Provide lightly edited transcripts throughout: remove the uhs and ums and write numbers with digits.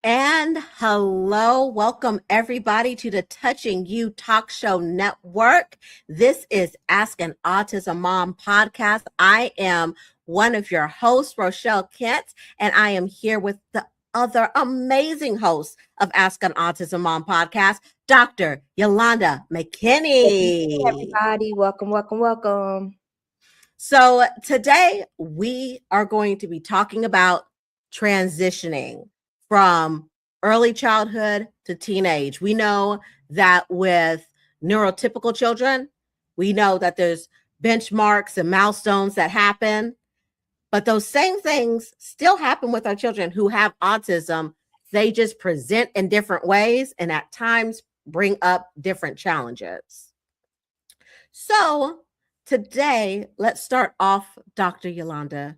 And hello, welcome everybody to the Touching You Talk Show Network. This is Ask an Autism Mom podcast. I am one of your hosts, Rochelle Kent, and I am here with the other amazing host of Ask an Autism Mom podcast, Dr. Yolanda McKinney. Everybody, welcome. So today we are going to be talking about transitioning from early childhood to teenage. We know that with neurotypical children, we know that there's benchmarks and milestones that happen, but those same things still happen with our children who have autism. They just present in different ways and at times bring up different challenges. So today, let's start off, Dr. Yolanda.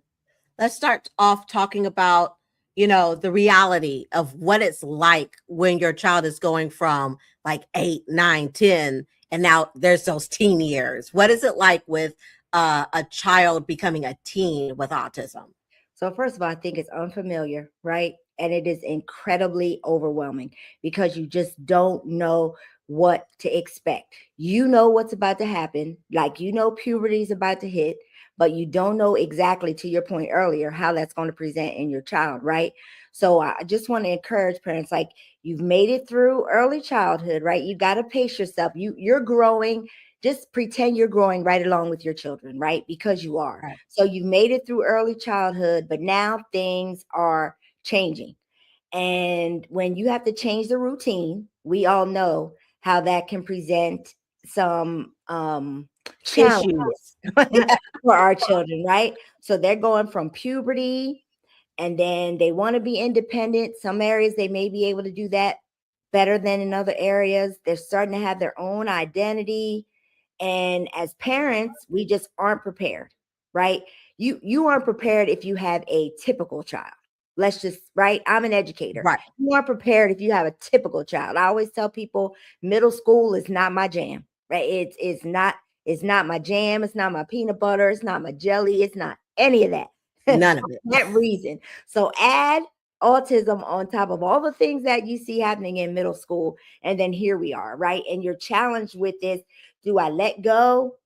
Let's start off talking about the reality of what it's like when your child is going from like 8, 9, 10, and now there's those teen years. What is it like with a child becoming a teen with autism? So first of all, I think it's unfamiliar, right? And it is incredibly overwhelming because you just don't know what to expect. You know what's about to happen, like puberty is about to hit, but you don't know exactly, to your point earlier, how that's going to present in your child, right? So I just want to encourage parents, like, you've made it through early childhood, right? You got to pace yourself. You're growing. Just pretend you're growing right along with your children, right? Because you are. Right. So you've made it through early childhood, but now things are changing. And when you have to change the routine, we all know how that can present some challenges for our children, right? So they're going from puberty and then they want to be independent. Some areas they may be able to do that better than in other areas. They're starting to have their own identity. And as parents, we just aren't prepared, right? You aren't prepared if you have a typical child. Let's just, right? I'm an educator. Right. You aren't prepared if you have a typical child. I always tell people middle school is not my jam, right? It's not my jam. It's not my peanut butter. It's not my jelly. It's not any of that. None of it. For that reason. So add autism on top of all the things that you see happening in middle school. And then here we are, right? And you're challenged with this. Do I let go?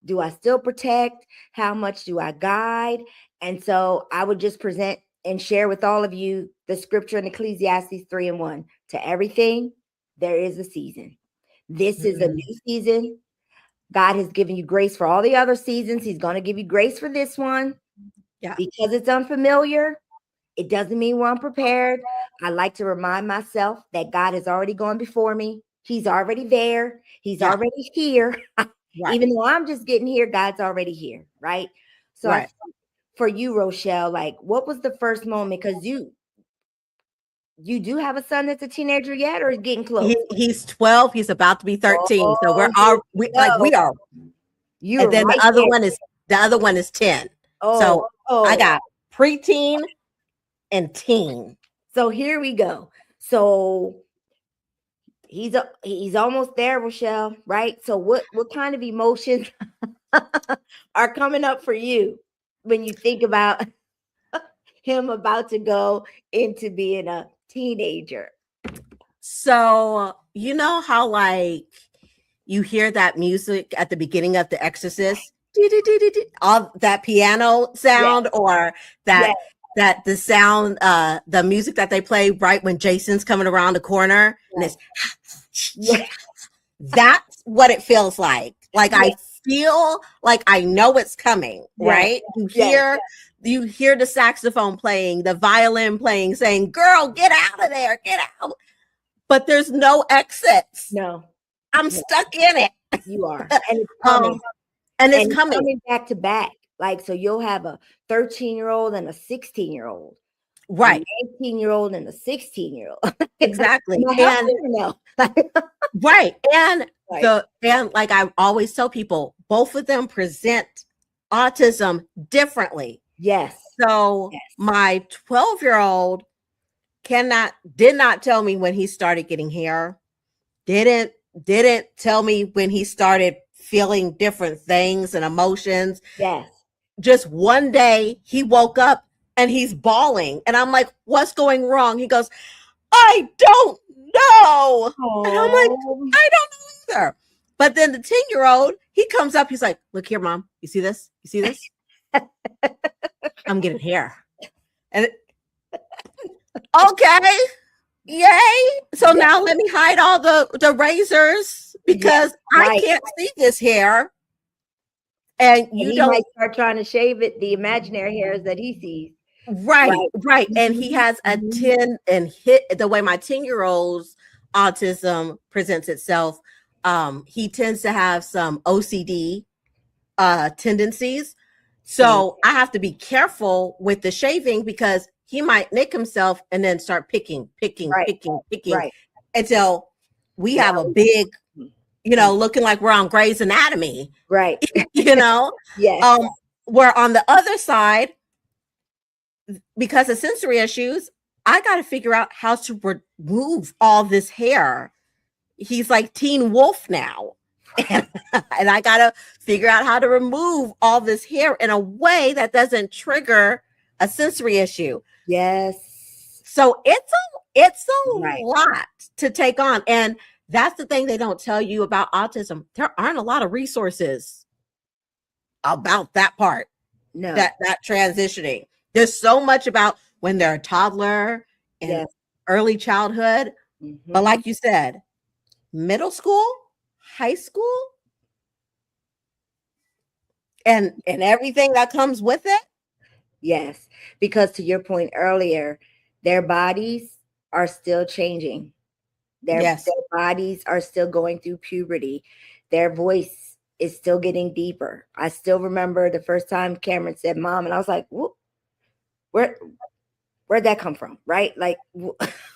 Do I still protect? How much do I guide? And so I would just present and share with all of you the scripture in Ecclesiastes 3:1. To everything, there is a season. This is a new season. God has given you grace for all the other seasons. He's going to give you grace for this one. Yeah. Because it's unfamiliar, it doesn't mean we're unprepared. I like to remind myself that God has already gone before me. He's already there. He's already here. Right. Even though I'm just getting here, God's already here, right? So right. For you, Rochelle, like, what was the first moment? Because you do have a son that's a teenager yet, or is getting close? He's 12. He's about to be 13. Oh, so we are. You and then right the other one is 10. So I got preteen and teen. So here we go. So he's almost there, Rochelle, right? So what kind of emotions are coming up for you when you think about him about to go into being a teenager? So you know how, like, you hear that music at the beginning of The Exorcist, all that piano sound, or that the sound, the music that they play right when Jason's coming around the corner, and it's that's what it feels like. Like, I feel like I know it's coming, right? You hear the saxophone playing, the violin playing, saying, "Girl, get out of there, get out." But there's no exits. No. I'm stuck in it. You are. And it's coming. And it's coming back to back. Like, so you'll have a 13-year-old and a 16-year-old. Right. An 18-year-old and a 16-year-old. Exactly. And right. And and like I always tell people, both of them present autism differently. Yes. So my 12-year-old did not tell me when he started getting hair. Didn't tell me when he started feeling different things and emotions. Yes. Just one day he woke up and he's bawling. And I'm like, what's going wrong? He goes, I don't know. And I'm like, Oh, I don't know either. But then the 10-year-old, he comes up, he's like, look here, mom. You see this? You see this? I'm getting hair. And okay, yay. So now let me hide all the razors because I right. can't see this hair. And And you he don't might start trying to shave it, the imaginary hairs that he sees. right, right. And he has a Mhm. 10 and hit the way my 10-year-old's autism presents itself. He tends to have some OCD tendencies. Same. So I have to be careful with the shaving because he might nick himself and then start picking Right, right. until we Now, have a big, looking like we're on Grey's Anatomy, right. you know. Yes. Where on the other side, because of sensory issues, I got to figure out how to remove all this hair. He's like Teen Wolf now. And, and I got to figure out how to remove all this hair in a way that doesn't trigger a sensory issue. Yes. So it's a Right. lot to take on. And that's the thing they don't tell you about autism. There aren't a lot of resources about that part, No. that transitioning. There's so much about when they're a toddler and Yes. early childhood. But Mhm. like you said, middle school, high school, and everything that comes with it. Yes. Because to your point earlier, their bodies are still changing. Their Yes. bodies are still going through puberty. Their voice is still getting deeper. I still remember the first time Cameron said mom, and I was like, where'd that come from? Right? Like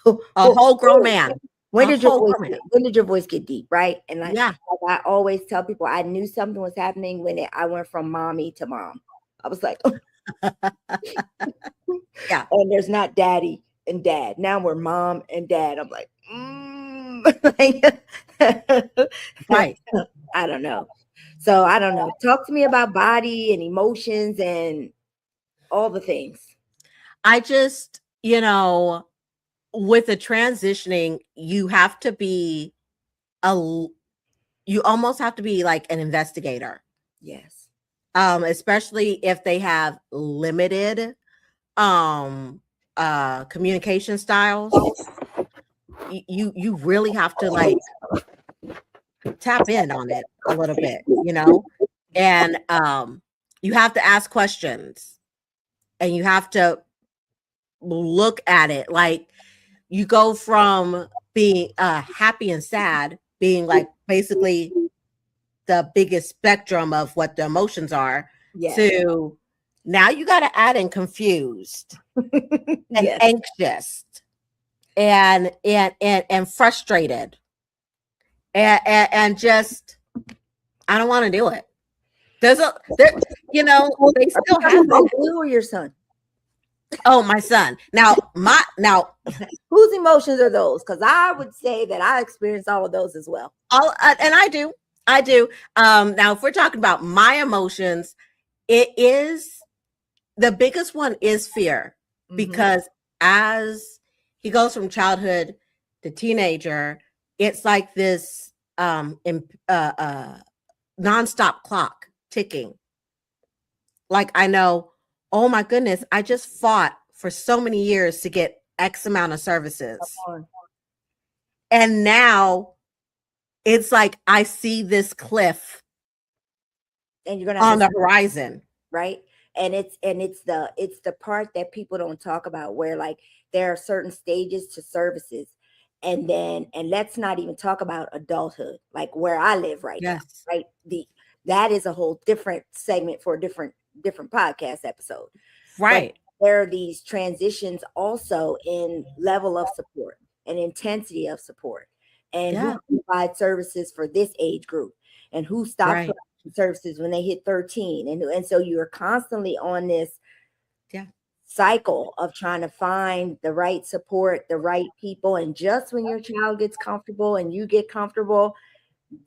A whole grown man. When A did your whole voice grown man. when did your voice get deep? Right? And like Yeah. I always tell people, I knew something was happening when I went from mommy to mom. I was like, Yeah. and there's not daddy and dad. Now we're mom and dad. I'm like, Right. I don't know. So I don't know. Talk to me about body and emotions and all the things. I just, with the transitioning, you have to be you almost have to be like an investigator. Yes. Especially if they have limited communication styles. You really have to like tap in on it a little bit, and you have to ask questions and you have to look at it. Like you go from being happy and sad, being like basically the biggest spectrum of what the emotions are, Yes. to now you got to add in confused and Yes. anxious and frustrated and just I don't want to do it. They still have it. You or your son? Oh, my son. Now Whose emotions are those? Because I would say that I experienced all of those as well. And I do. Now if we're talking about my emotions, it is the biggest one is fear, because as he goes from childhood to teenager, it's like this nonstop clock ticking. Like I know, oh my goodness, I just fought for so many years to get X amount of services. And now it's like I see this cliff and you're gonna on the horizon. Right. And it's the part that people don't talk about, where like there are certain stages to services. And let's not even talk about adulthood, like where I live right now. Right. That is a whole different segment for a different podcast episode. Right. But there are these transitions also in level of support and intensity of support, and who provides services for this age group and who stops services when they hit 13. And so you're constantly on this cycle of trying to find the right support, the right people. And just when your child gets comfortable and you get comfortable,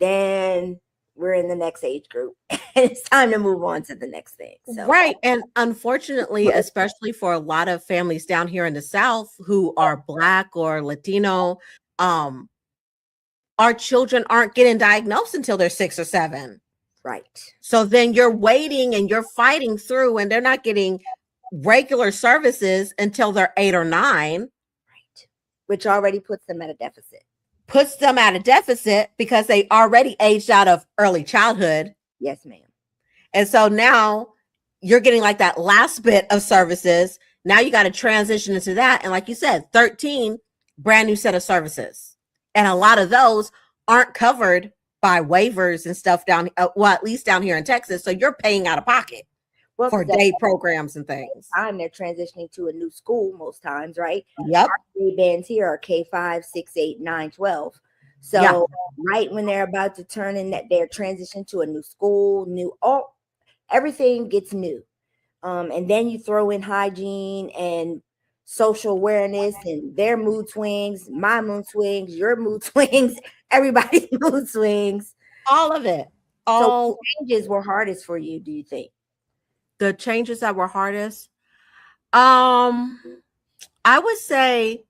then we're in the next age group. It's time to move on to the next thing. So Right. And unfortunately, especially for a lot of families down here in the South who are Black or Latino, um, our children aren't getting diagnosed until they're 6 or 7. right. So then you're waiting and you're fighting through, and they're not getting regular services until they're 8 or 9. Right. Which already puts them at a deficit. Puts them at a deficit because they already aged out of early childhood. Yes, ma'am. And so now you're getting like that last bit of services. Now you got to transition into that. And like you said, 13 brand new set of services. And a lot of those aren't covered by waivers and stuff down, well, at least down here in Texas. So you're paying out of pocket for day programs and things. Time they're transitioning to a new school most times, right? Yep. Our grade bands here are K5, 6, 8, 9, 12. So right when they're about to turn in that they're transitioning to a new school, everything gets new. And then you throw in hygiene and social awareness and their mood swings, my mood swings, your mood swings, everybody's mood swings. All of it. So changes were hardest for you, do you think? The changes that were hardest? I would say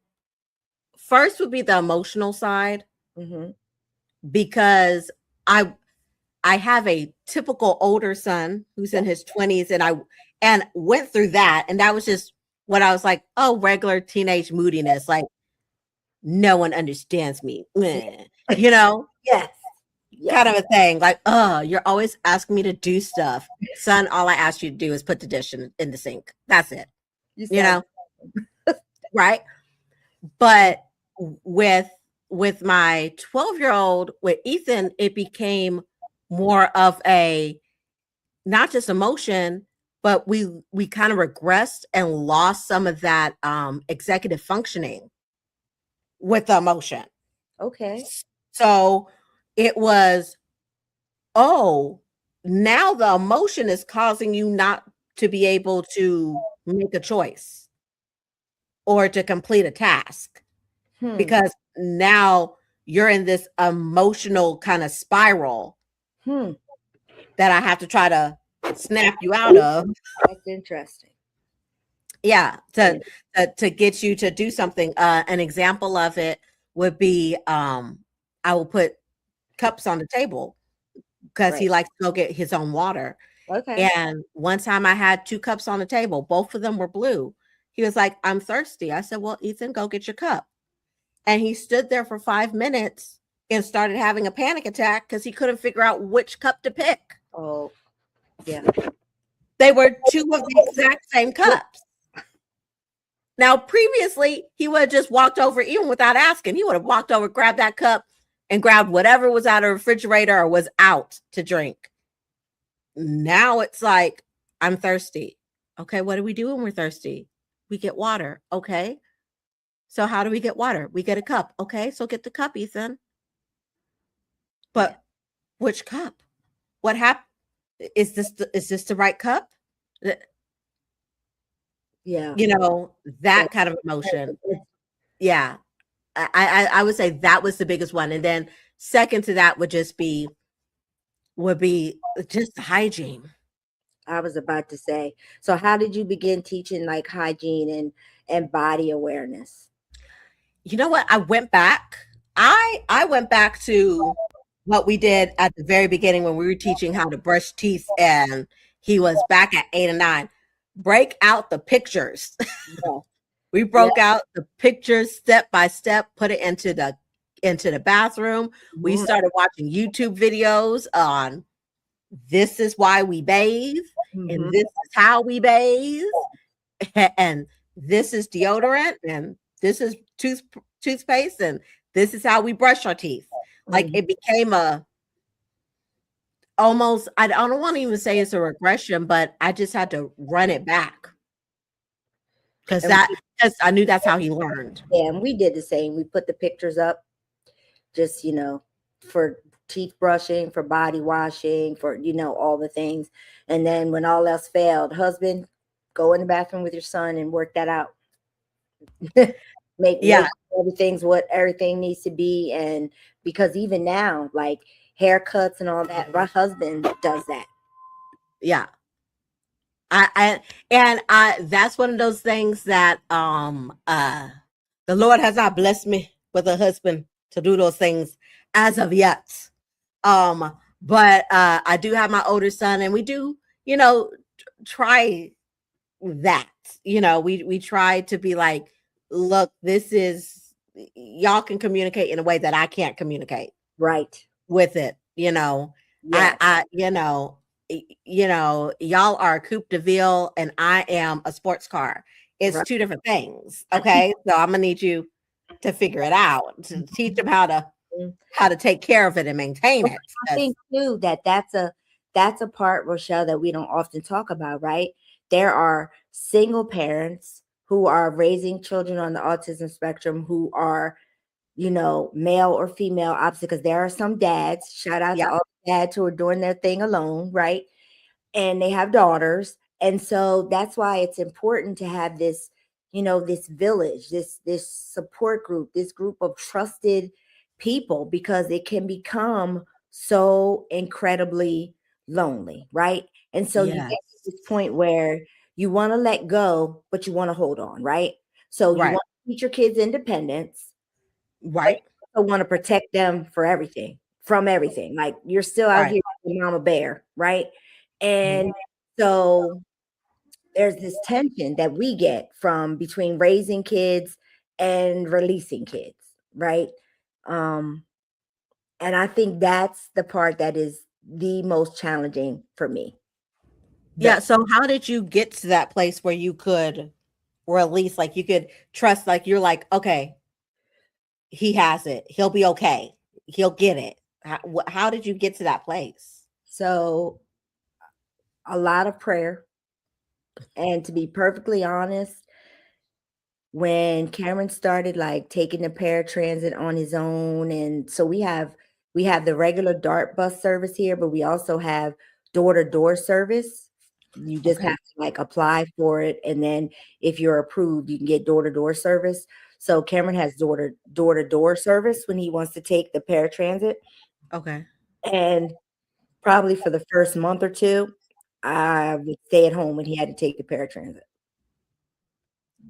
first would be the emotional side. Mm-hmm. Because I have a typical older son who's in his 20s, and went through that, and that was just what I was like, oh, regular teenage moodiness, like no one understands me, you know. Yes. Kind of a thing, like, oh, you're always asking me to do stuff, son. All I ask you to do is put the dish in the sink. That's it, you know. Right. But with my 12-year-old, with Ethan, it became more of a not just emotion, but we kind of regressed and lost some of that executive functioning with the emotion. Okay. So it was, oh, now the emotion is causing you not to be able to make a choice or to complete a task. Because now you're in this emotional kind of spiral that I have to try to snap you out of. That's interesting. Yeah, to get you to do something. An example of it would be I will put cups on the table because he likes to go get his own water. Okay. And one time I had 2 cups on the table. Both of them were blue. He was like, I'm thirsty. I said, well, Ethan, go get your cup. And he stood there for 5 minutes and started having a panic attack because he couldn't figure out which cup to pick. Oh, yeah. They were 2 of the exact same cups. Now, previously, he would have just walked over, even without asking. He would have walked over, grabbed that cup, and grabbed whatever was out of the refrigerator or was out to drink. Now it's like, I'm thirsty. Okay, what do we do when we're thirsty? We get water. Okay. So how do we get water? We get a cup. Okay, so get the cup, Ethan. But which cup? What happened? Is this the right cup? Yeah. You know, that kind of emotion. Yeah. I would say that was the biggest one. And then second to that would be just hygiene. I was about to say. So how did you begin teaching like hygiene and body awareness? You know what? I went back. I went back to what we did at the very beginning when we were teaching how to brush teeth, and he was back at 8 and 9. Break out the pictures. We broke out the pictures step by step, put it into the bathroom. We started watching YouTube videos on this is why we bathe, and this is how we bathe, and this is deodorant, and this is toothpaste, and this is how we brush our teeth. Like it became almost, I don't want to even say it's a regression, but I just had to run it back because I knew that's how he learned. Yeah, and we did the same. We put the pictures up just, for teeth brushing, for body washing, for, all the things. And then when all else failed, husband, go in the bathroom with your son and work that out. make everything's what everything needs to be. And because even now, like haircuts and all that. My husband does that. Yeah. I that's one of those things that the Lord has not blessed me with a husband to do those things as of yet. But I do have my older son, and we do, you know, try that. You know, we try to be like, look, this is, y'all can communicate in a way that I can't communicate Right. with it. You know, Yeah. you know, y'all are a coupe de ville and I am a sports car. It's Right. two different things. Okay. So I'm gonna need you to figure it out, to teach them how to take care of it and maintain Well, it. I think too that that's a part, Rochelle, that we don't often talk about, right? There are single parents who are raising children on the autism spectrum who are, male or female opposite, because there are some dads, shout out to Yeah. all the dads who are doing their thing alone, right? And they have daughters. And so that's why it's important to have this, this village, this support group, this group of trusted people, because it can become so incredibly lonely, right? And so you get to Yes. this point where you want to let go, but you want to hold on, right? So you Right. want to teach your kids independence, but Right. you also want to protect them for everything, from everything. Like, you're still out Right. here with mama bear, right? Mhm. And so there's this tension that we get from between raising kids and releasing kids, right? Um, and I think that's the part that is the most challenging for me. Yeah. The So how did you get to that place where you could release, like you could trust, like you're like, okay, he has it. He'll be okay. He'll get it. How did you get to that place? so a lot of prayer, and to be perfectly honest, when Cameron started like taking the paratransit on his own, and so we have the regular DART bus service here, but we also have door-to-door service. You just Okay. have to like apply for it, and then if you're approved, you can get door-to-door service. So Cameron has door-to-door service when he wants to take the paratransit, Okay. and probably for the first month or two, I would stay at home when he had to take the paratransit.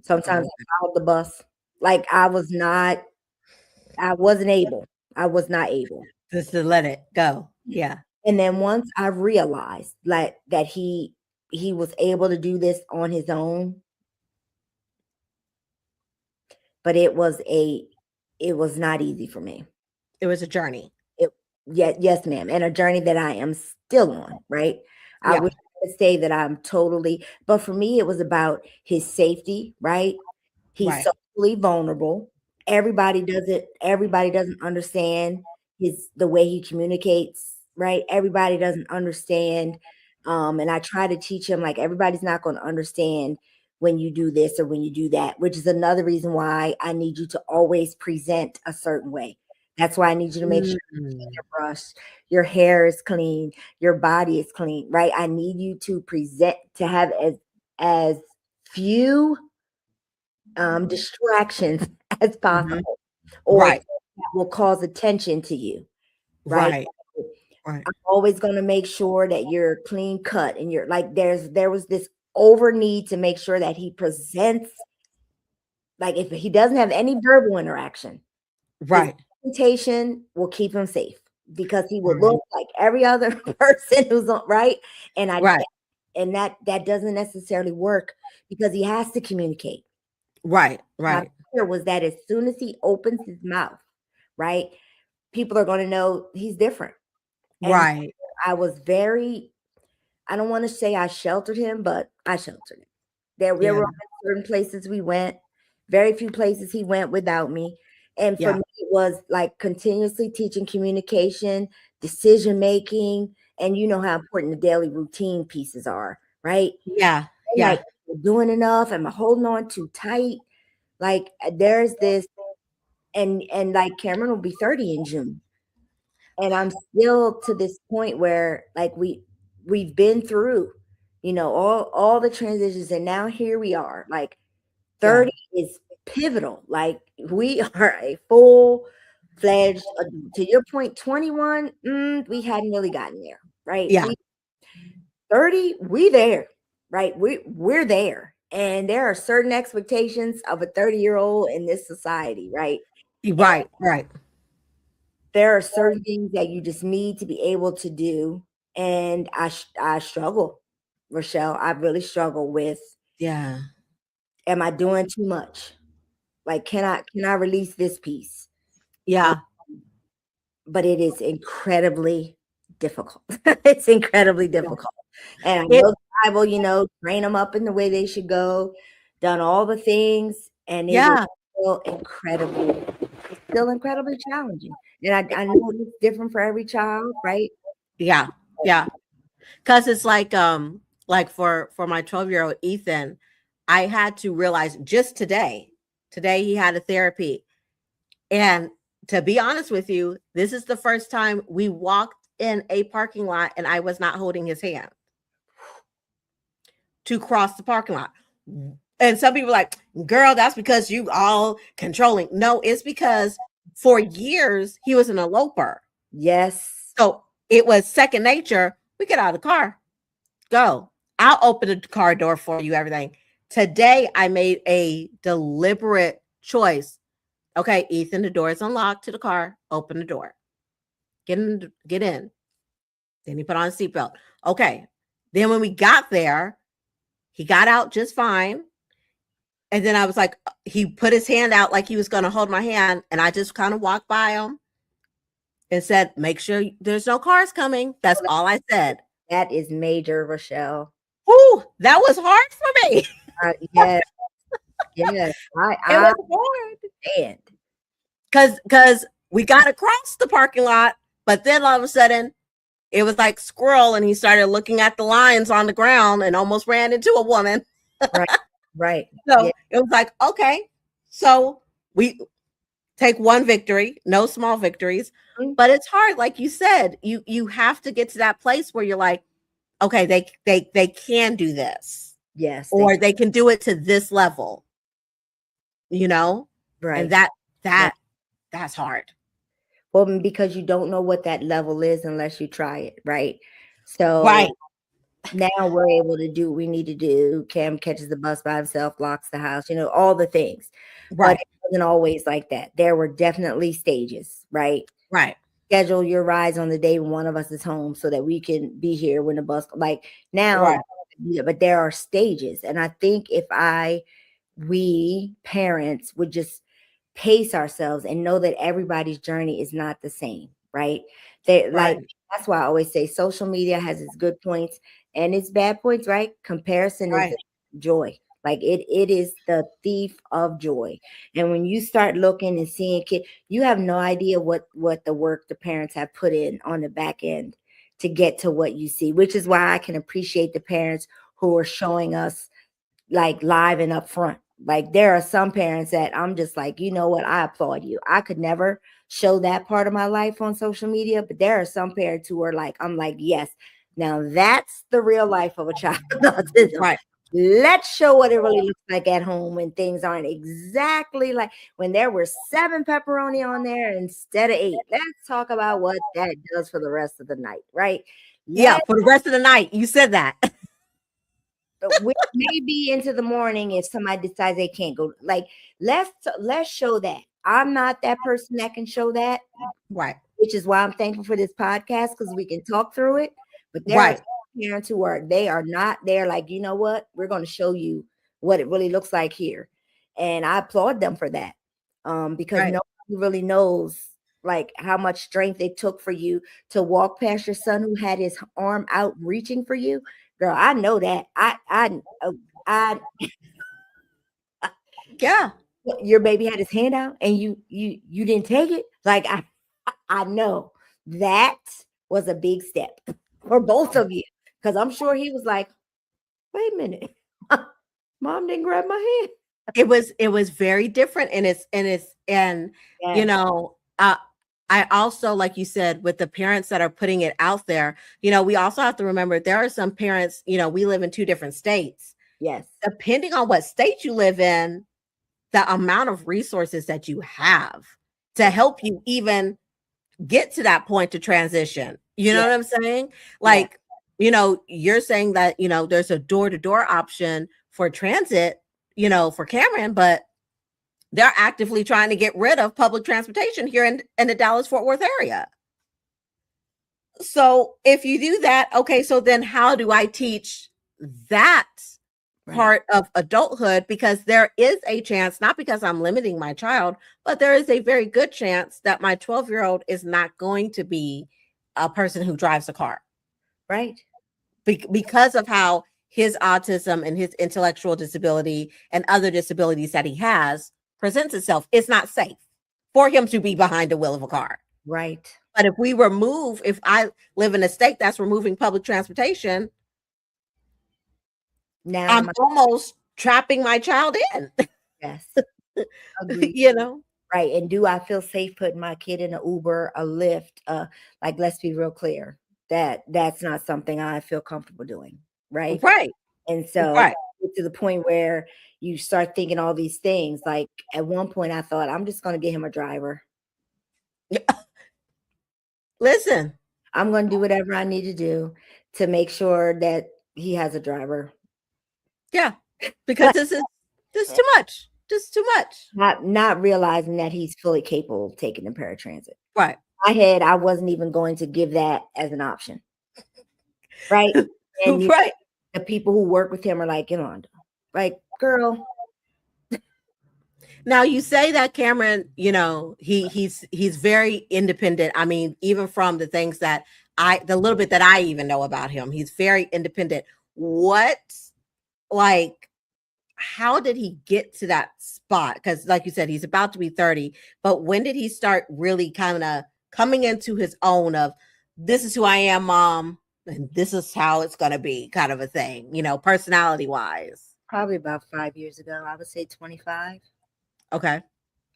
Sometimes Okay. I followed the bus. Like, I wasn't able. I was not able. Just to let it go. Yeah. And then once I realized like that he was able to do this on his own, but it was not easy for me. It was a journey. It Yeah, yes, ma'am, and a journey that I am still on, right? I Yeah. wish I could say that I'm totally, but for me, it was about his safety, right? He's Right. socially vulnerable. Everybody doesn't understand the way he communicates, right? Everybody doesn't understand. And I try to teach him, like, everybody's not going to understand when you do this or when you do that, which is another reason why I need you to always present a certain way. That's why I need you to make sure Mm. your brush, your hair is clean, your body is clean, right? I need you to present, to have as few distractions as Mhm. possible, or Right. that will cause attention to you, right? Right. Right. I'm always going to make sure that you're clean cut, and you're like, there was this over need to make sure that he presents, like, if he doesn't have any verbal interaction, his Right. presentation will keep him safe, because he will Right. look like every other person who's on, right. And I Right. and that doesn't necessarily work, because he has to communicate. Right. My Right. fear was that as soon as he opens his mouth, right, people are going to know he's different. And Right. I was very, I don't want to say I sheltered him, but I sheltered him. There Yeah. were certain places we went, very few places he went without me. And for Yeah. me, it was like continuously teaching communication, decision making, and you know how important the daily routine pieces are, right? Yeah. And like, Yeah. doing enough? Am I holding on too tight? Like, there's this, and like, Cameron will be 30 in June. And I'm still to this point where, like, we've been through, all the transitions, and now here we are. Like, Yeah. 30 is pivotal. Like, we are a full fledged to your point, 21, we hadn't really gotten there, right? Yeah, We 30, we there, right? We're there. And there are certain expectations of a 30-year-old in this society, right? And right, right. there are certain things that you just need to be able to do. And I struggle, Rochelle. I really struggle with, Yeah, am I doing too much? Like, can I release this piece? Um, yeah, but it is incredibly difficult. It's incredibly yeah. difficult. And I It, know the Bible, train them up in the way they should go, done all the things, and it is yeah, still incredibly challenging. And I know it's different for every child, right? yeah, yeah. Because it's like for my 12-year-old Ethan, I had to realize just today he had a therapy. And to be honest with you, this is the first time we walked in a parking lot and I was not holding his hand to cross the parking lot. And some people are like, girl, that's because you all controlling. No, it's because for years he was an eloper. Yes. So it was second nature. We get out of the car, go. I'll open the car door for you, everything. Today, I made a deliberate choice. Okay, Ethan, the door is unlocked to the car. Open the door. Get in. Get in. Then he put on a seatbelt. Okay. Then when we got there, he got out just fine. And then I was like, he put his hand out like he was going to hold my hand. And I just kind of walked by him and said, make sure there's no cars coming. That's all I said. That is major, Rochelle. Ooh, that was hard for me. Yes, yes. It I was hard. understand. Cause we got across the parking lot, but then all of a sudden it was like squirrel and he started looking at the lines on the ground and almost ran into a woman. Right, right. Yeah. So it was like, okay, so we take one victory, no small victories, Mm, but it's hard. Like you said, you have to get to that place where you're like, okay, they can do this, yes, or they can do it to this level, you know, and right. Right. that's hard. Well, because you don't know what that level is unless you try it, right? So Right, now we're able to do what we need to do. Cam catches the bus by himself, locks the house, all the things. But right, it wasn't always like that. There were definitely stages, right? right, Schedule your rides on the day when one of us is home so that we can be here when the bus, like now, right, yeah, but there are stages. And I think if we parents would just pace ourselves and know that everybody's journey is not the same, right? They like right, that's why I always say social media has its good points and its bad points, right? Comparison is right, the joy. Like it is the thief of joy. And when you start looking and seeing kids, you have no idea what the work the parents have put in on the back end to get to what you see, which is why I can appreciate the parents who are showing us like live and up front. Like there are some parents that I'm just like, you know what? I applaud you. I could never show that part of my life on social media, but there are some parents who are like, I'm like, yes, now that's the real life of a child with autism. right. Let's show what it really looks like at home when things aren't exactly like when there were 7 pepperoni on there instead of 8. Let's talk about what that does for the rest of the night, right? Yeah, Let for the rest of the night. You said that. which may be into the morning if somebody decides they can't go. Like, let's show that. I'm not that person that can show that, Right, which is why I'm thankful for this podcast because we can talk through it. But there are right, some parents who are not there. Like, you know what? We're going to show you what it really looks like here, and I applaud them for that. Because right. nobody really knows like how much strength it took for you to walk past your son who had his arm out reaching for you. Girl, I know that. I Yeah. your baby had his hand out and you didn't take it. Like I know that was a big step for both of you because I'm sure he was like, wait a minute, mom didn't grab my hand. It was very different and you Yes, know, I also, like you said, with the parents that are putting it out there, we also have to remember there are some parents, we live in two different states. yes, Depending on what state you live in, the amount of resources that you have to help you even get to that point to transition. You know Yeah. what I'm saying? Yeah. Like, you're saying that, there's a door-to-door option for transit, for Cameron, but they're actively trying to get rid of public transportation here in the Dallas-Fort Worth area. So if you do that, okay, so then how do I teach that Right. part of adulthood? Because there is a chance, not because I'm limiting my child, but there is a very good chance that my 12-year-old is not going to be a person who drives a car Right. because of how his autism and his intellectual disability and other disabilities that he has presents itself. It's not safe for him to be behind the wheel of a car. Right. But if I live in a state that's removing public transportation, Now, I'm almost trapping my child in. yes, agreed. Right. And do I feel safe putting my kid in an Uber, a Lyft? Like, let's be real clear. That's not something I feel comfortable doing. Right. Right. And so Right. to the point where you start thinking all these things. Like at one point I thought, I'm just going to get him a driver. Listen, I'm going to do whatever I need to do to make sure that he has a driver. Yeah. Because this is too much. Just too much. Not realizing that he's fully capable of taking the paratransit. Right. In my head, I wasn't even going to give that as an option. Right. And right. The people who work with him are like, like, girl. Now you say that Cameron, he's very independent. I mean, even from the things that the little bit that I even know about him, he's very independent. How did he get to that spot? Because like you said, he's about to be 30, but when did he start really kind of coming into his own of, this is who I am, mom, and this is how it's going to be, kind of a thing, personality wise? Probably about 5 years ago. I would say 25. Okay.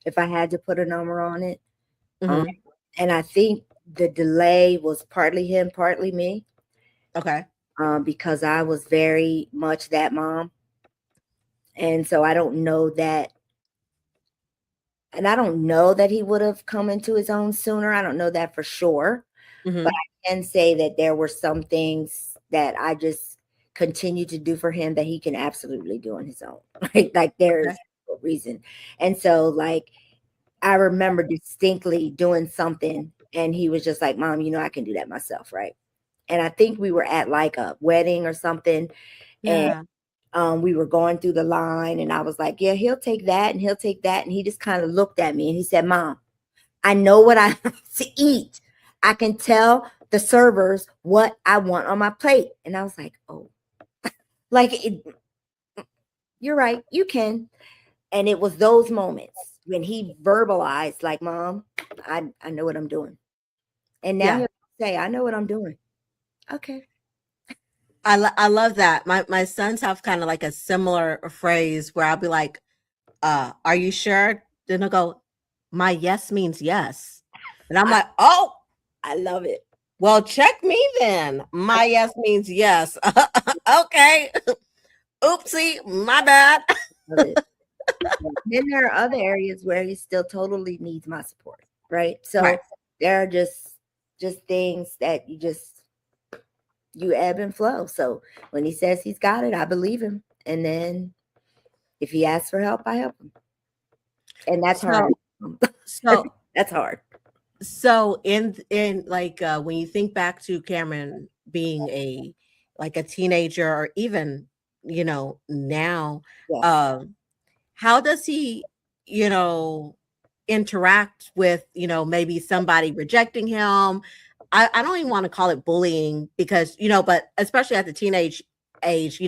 If I had to put a number on it. Mm-hmm. And I think the delay was partly him, partly me. Okay. Because I was very much that mom. And so I don't know that. And I don't know that he would have come into his own sooner. I don't know that for sure. Mm-hmm. But I can say that there were some things that I just continued to do for him that he can absolutely do on his own. Like there's no reason. And so like, I remember distinctly doing something and he was just like, Mom, I can do that myself. Right. And I think we were at like a wedding or something. Yeah. And we were going through the line and I was like, yeah, he'll take that and he'll take that. And he just kind of looked at me and he said, Mom, I know what I have to eat. I can tell the servers what I want on my plate. And I was like, oh, you're right. You can. And it was those moments when he verbalized like, Mom, I know what I'm doing. And now he'll say, I know what I'm doing. Okay. I love that. My sons have kind of like a similar phrase where I'll be like, are you sure? Then they'll go, my yes means yes. And I'm like, oh, I love it. Well, check me then. My yes means yes. Okay. Oopsie, my bad. Then there are other areas where he still totally needs my support. Right. So there are just things that you ebb and flow. So when he says he's got it, I believe him. And then if he asks for help, I help him. And that's hard. So that's hard. So in like when you think back to Cameron being a teenager or even now, how does he interact with maybe somebody rejecting him? I don't even want to call it bullying because but especially at the teenage age,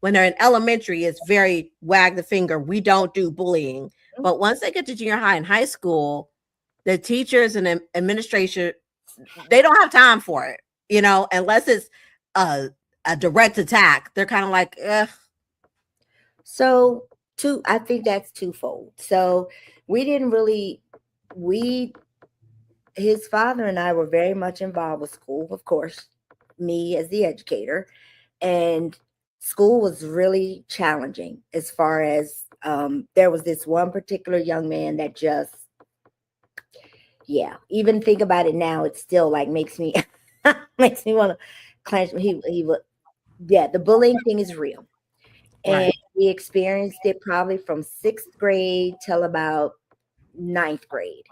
when they're in elementary, it's very wag the finger. We don't do bullying. But once they get to junior high and high school, the teachers and administration, they don't have time for it, unless it's a direct attack. They're kind of like, ugh. So I think that's twofold. So his father and I were very much involved with school, of course, me as the educator, and school was really challenging as far as there was this one particular young man that Yeah, even think about it now, it still like makes me makes me want to clench. He would, yeah, the bullying thing is real, and Right. we experienced it probably from sixth grade till about ninth grade.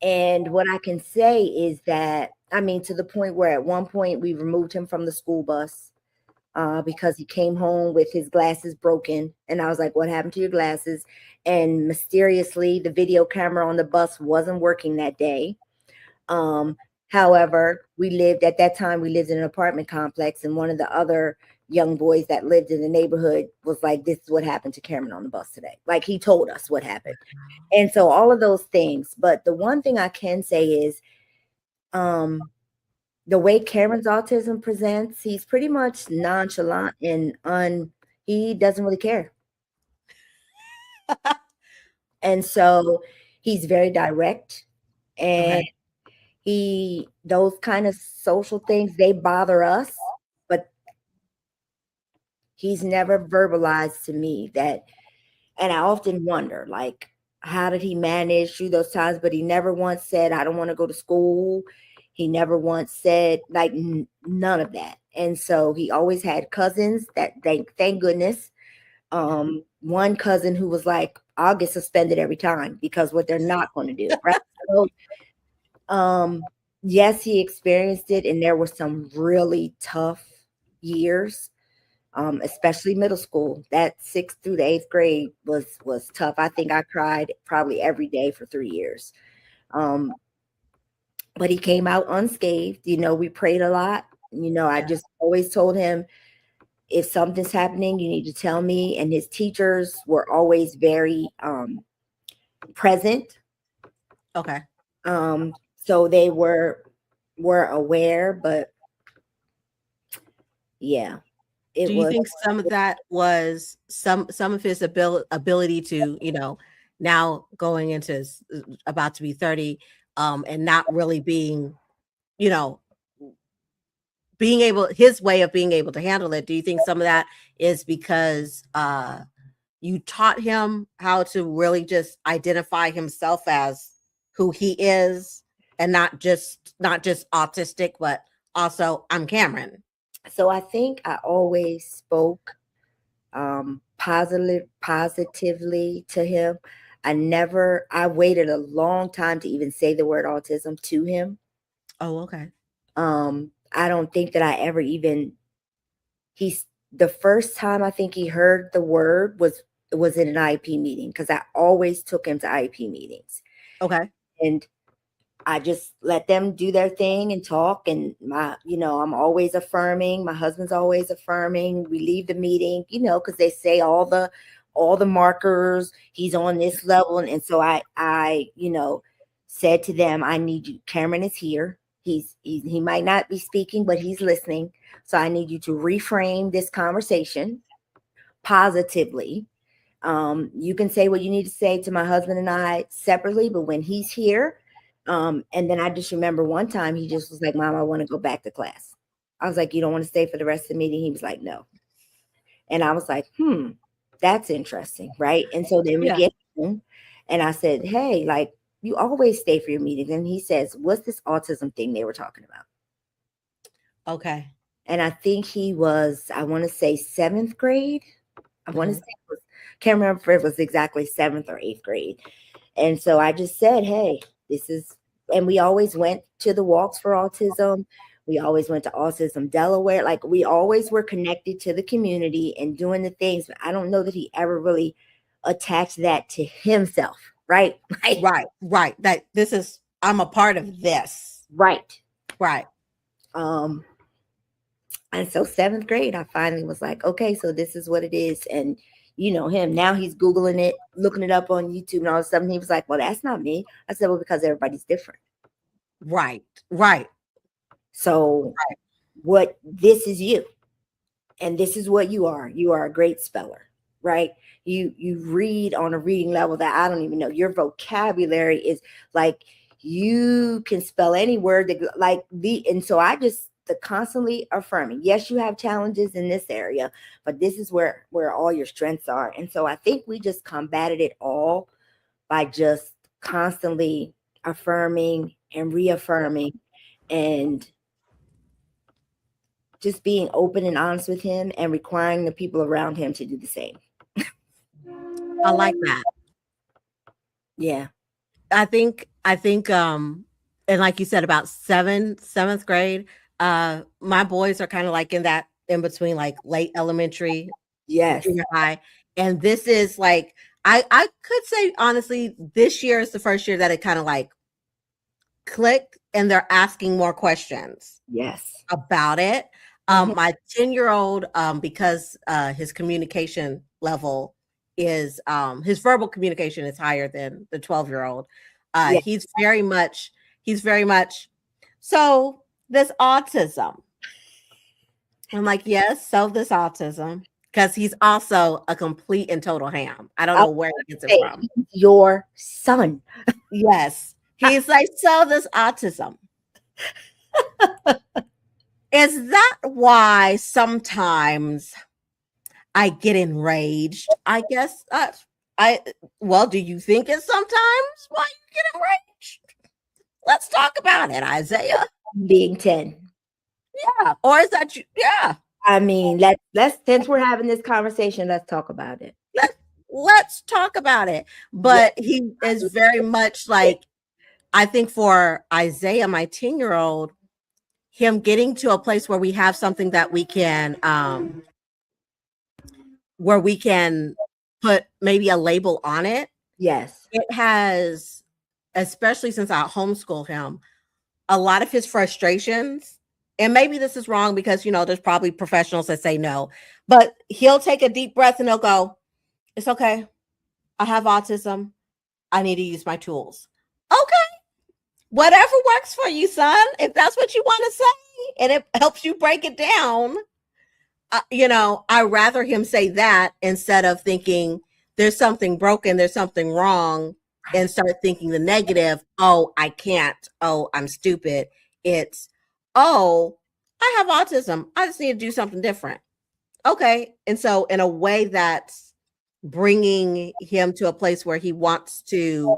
And what I can say is that, I mean, to the point where at one point we removed him from the school bus because he came home with his glasses broken. And I was like, "What happened to your glasses?" And mysteriously, the video camera on the bus wasn't working that day. Um, However, we lived at that time, we lived in an apartment complex, and one of the other young boys that lived in the neighborhood was like, "This is what happened to Cameron on the bus today." Like he told us what happened. And so all of those things. But the one thing I can say is um the way Cameron's autism presents, he's pretty much nonchalant and he doesn't really care. And so he's very direct, and Okay. those kind of social things, they bother us, but he's never verbalized to me that. And I often wonder, like, how did he manage through those times? But he never once said, "I don't want to go to school." He never once said, like, none of that. And so he always had cousins that, thank goodness. One cousin who was like, "I'll get suspended every time," because what they're not going to do, right? So, um, yes, he experienced it, and there were some really tough years, especially middle school. That sixth through the eighth grade was tough. I think I cried probably every day for 3 years. Um, but he came out unscathed. You know, we prayed a lot. You know, I Yeah. just always told him, if something's happening, you need to tell me. And his teachers were always very present. Okay. So they were aware, but yeah, it Do you was. think some of that was some of his ability to, now going into about to be 30, and not really being, you know, being able his way of being able to handle it? Do you think some of that is because you taught him how to really just identify himself as who he is, and not just autistic, but also I'm Cameron? So I think I always spoke positively to him. I waited a long time to even say the word autism to him. Oh, okay. I don't think that I ever even he's the first time I think he heard the word was in an IEP meeting, because I always took him to IEP meetings. Okay. And I just let them do their thing and talk. And I'm always affirming. My husband's always affirming. We leave the meeting, because they say all the markers, he's on this level. And so I said to them, "I need you. Cameron is here. He might not be speaking, but he's listening. So I need you to reframe this conversation positively. You can say what you need to say to my husband and I separately, but when he's here." And then I just remember one time he just was like, "Mom, I want to go back to class." I was like, "You don't want to stay for the rest of the meeting?" He was like, "No." And I was like, that's interesting, right? And so then we Yeah. get home, and I said, "Hey, like, you always stay for your meetings." And he says, "What's this autism thing they were talking about?" Okay. And I think he was, I want to say, seventh grade. I want to say Mhm. it was, can't remember if it was exactly seventh or eighth grade. And so I just said, "Hey, this is," and we always went to the walks for autism. We always went to Autism Delaware. Like, we always were connected to the community and doing the things. But I don't know that he ever really attached that to himself, right? Like, Right. Right. That this is I'm a part of this. right. Right. Um, And so seventh grade, I finally was like, "Okay, so this is what it is." And him now, he's Googling it, looking it up on YouTube, and all of a sudden he was like, "Well, that's not me." I said, "Well, because everybody's different. Right. Right. So what this is you, and this is what you are. You are a great speller, right? You read on a reading level that I don't even know. Your vocabulary is like, you can spell any word that, like, and so I just the constantly affirming, yes, you have challenges in this area, but this is where all your strengths are. And so I think we just combated it all by just constantly affirming and reaffirming, and just being open and honest with him and requiring the people around him to do the same. I like that. Yeah. I think and like you said about seventh grade, my boys are kind of like in that in between like late elementary, Yes. junior high. And this is like I could say honestly, this year is the first year that it kind of like clicked and they're asking more questions Yes. about it. Mhm. My 10-year-old, because his communication level is his verbal communication is higher than the 12-year-old. Yeah. He's very much so this autism. I'm like, yes, so this autism. Because he's also a complete and total ham. I don't I know was where he gets it gonna say, from. he's your son. Yes. He's like, so this autism. Is that why sometimes I get enraged? I guess I well, do you think it's sometimes why you get enraged? Let's talk about it, Isaiah. Being 10. Yeah. Or is that you? Yeah. I mean, let's since we're having this conversation, let's talk about it. Let's talk about it. Yeah. But he is very much like I think for Isaiah, my 10-year-old, him getting to a place where we can put maybe a label on it. Yes. It has, especially since I homeschool him, a lot of his frustrations, and maybe this is wrong because, there's probably professionals that say no, but he'll take a deep breath and he'll go, it's okay. I have autism. I need to use my tools. Okay. Whatever works for you, son. If that's what you want to say and it helps you break it down, I rather him say that instead of thinking there's something broken, there's something wrong, and start thinking the negative. Oh, I can't. Oh, I'm stupid. It's, oh, I have autism. I just need to do something different. Okay. And so, in a way that's bringing him to a place where he wants to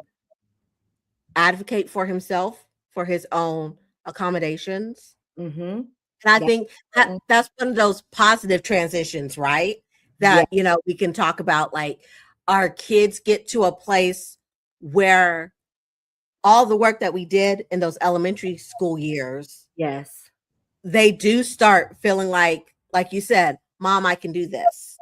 advocate for himself, for his own accommodations. Mm-hmm. And I That's think that's one of those positive transitions, right? yeah. That, we can talk about like our kids get to a place where all the work that we did in those elementary school years, Yes. they do start feeling like you said, Mom, I can do this.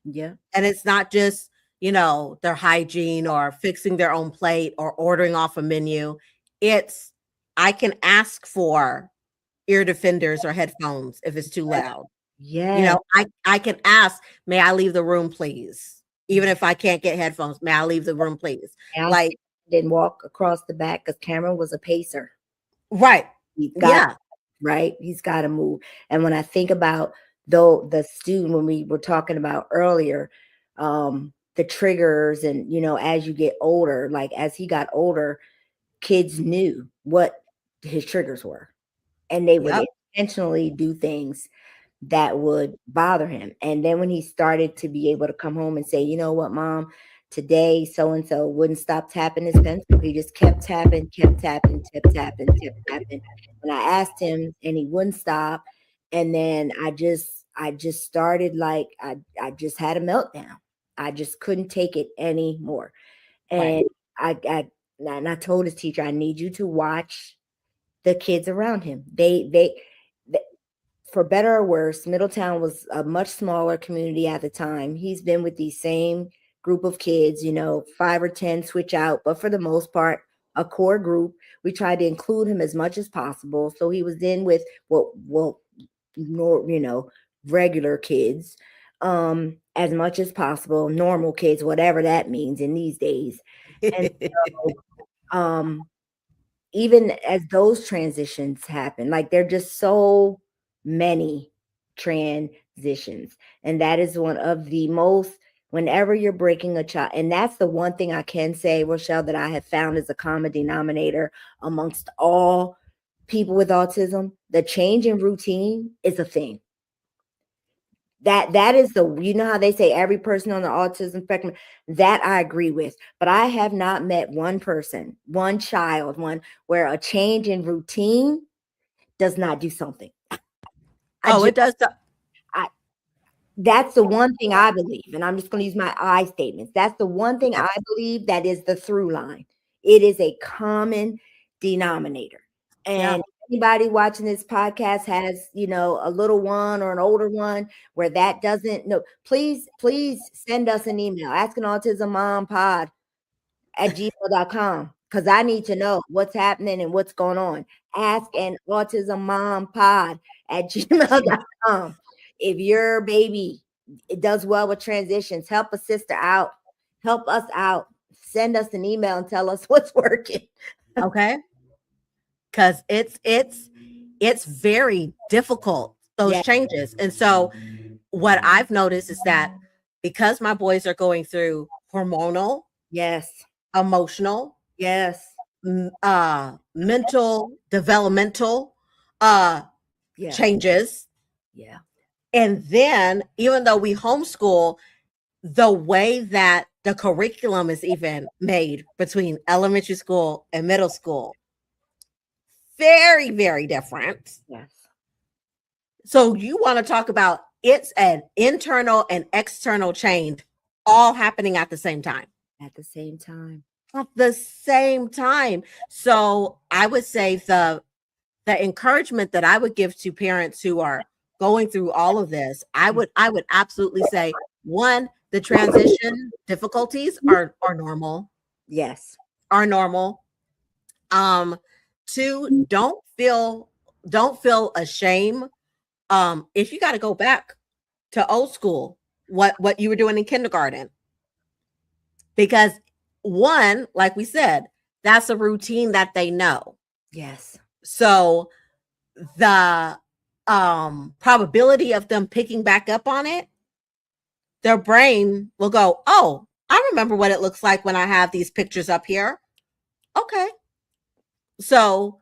Yeah. And it's not just, their hygiene or fixing their own plate or ordering off a menu. It's, I can ask for ear defenders or headphones if it's too loud. Yes. I can ask, may I leave the room, please? Even if I can't get headphones, may I leave the room, please? Now Like, didn't walk across the back because Cameron was a pacer. right. He's got Yeah. right. He's got to move. And when I think about though the student when we were talking about earlier, the triggers and as you get older, like as he got older, kids knew what his triggers were, and they would Yep. intentionally do things that would bother him. And then when he started to be able to come home and say, you know what, Mom, today so and so wouldn't stop tapping his pencil. He just kept tapping, kept tapping, kept tapping, kept tapping. And I asked him and he wouldn't stop. And then I just started like I just had a meltdown. I just couldn't take it anymore. Right. And I told his teacher, I need you to watch the kids around him. They for better or worse, Middletown was a much smaller community at the time. He's been with these same group of kids, 5 or 10 switch out, but for the most part, a core group. We tried to include him as much as possible. So he was in with regular kids, as much as possible, normal kids, whatever that means in these days. And so, um, even as those transitions happen, like they're just so many transitions. And that is one of the most, whenever you're breaking a child, and that's the one thing I can say, Rochelle, that I have found as a common denominator amongst all people with autism, the change in routine is a thing. That is the, you know how they say every person on the autism spectrum, that I agree with, but I have not met one person, one child, one where a change in routine does not do something. I Oh, just it does. I That's the one thing I believe, and I'm just going to use my I statements. That's the one thing I Yes. believe that is the through line. It is a common denominator. Yeah. And anybody watching this podcast has, a little one or an older one where that doesn't no, please send us an email. Ask an Autism Mom pod at gmail.com, because I need to know what's happening and what's going on. Ask an Autism Mom pod at gmail.com. If your baby, it does well with transitions, help a sister out, help us out. Send us an email and tell us what's working. Okay. Because it's very difficult, those Yeah. changes. And so what I've noticed is that because my boys are going through hormonal, Yes. emotional, Yes. mental, developmental uh Yeah. changes. Yeah. And then even though we homeschool, the way that the curriculum is even made between elementary school and middle school, very, very different. Yes. So you want to talk about, it's an internal and external change all happening at the same time. At the same time. At the same time. So I would say the encouragement that I would give to parents who are going through all of this, I would absolutely say, one, the transition difficulties are normal, Yes. are normal. Two, don't feel ashamed. If you got to go back to old school, what you were doing in kindergarten, because one, like we said, that's a routine that they know. Yes. So the probability of them picking back up on it, their brain will go, oh, I remember what it looks like when I have these pictures up here. Okay. So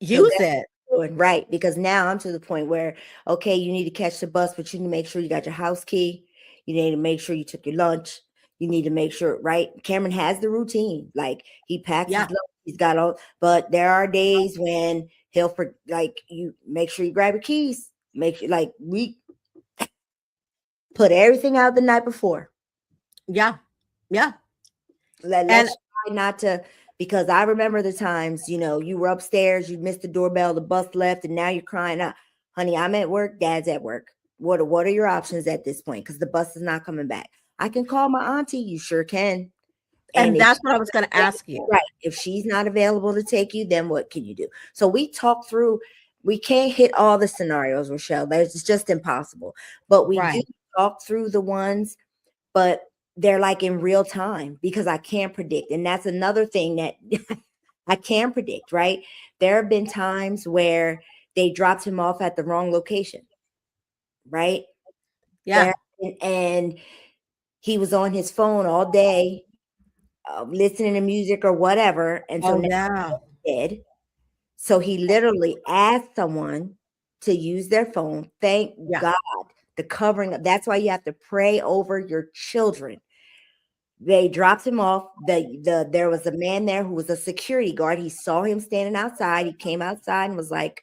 So use it. doing right, because now I'm to the point where, okay, you need to catch the bus, but you need to make sure you got your house key. You need to make sure you took your lunch. You need to make sure, right? Cameron has the routine. Like, he packs his Yeah. lunch, he's got all, but there are days when he'll like, you make sure you grab your keys. Make sure, like, we put everything out the night before. Yeah. Yeah. And Let's try not to, because I remember the times, you were upstairs, you missed the doorbell, the bus left, and now you're crying out, honey, I'm at work, dad's at work. What are your options at this point? Because the bus is not coming back. I can call my auntie. You sure can. And and if that's what I was going to ask you. right, if she's not available to take you, then what can you do? So we talk through, we can't hit all the scenarios, Rochelle. It's just impossible. But we do Right. talk through the ones, but they're like in real time, because I can't predict. And that's another thing that I can predict, right? There have been times where they dropped him off at the wrong location, right? Yeah. There, and he was on his phone all day, listening to music or whatever. And so Oh, now yeah. he's dead. So he literally asked someone to use their phone. Thank Yeah. God, the covering. That's why you have to pray over your children. They dropped him off. There was a man there who was a security guard. He saw him standing outside. He came outside and was like,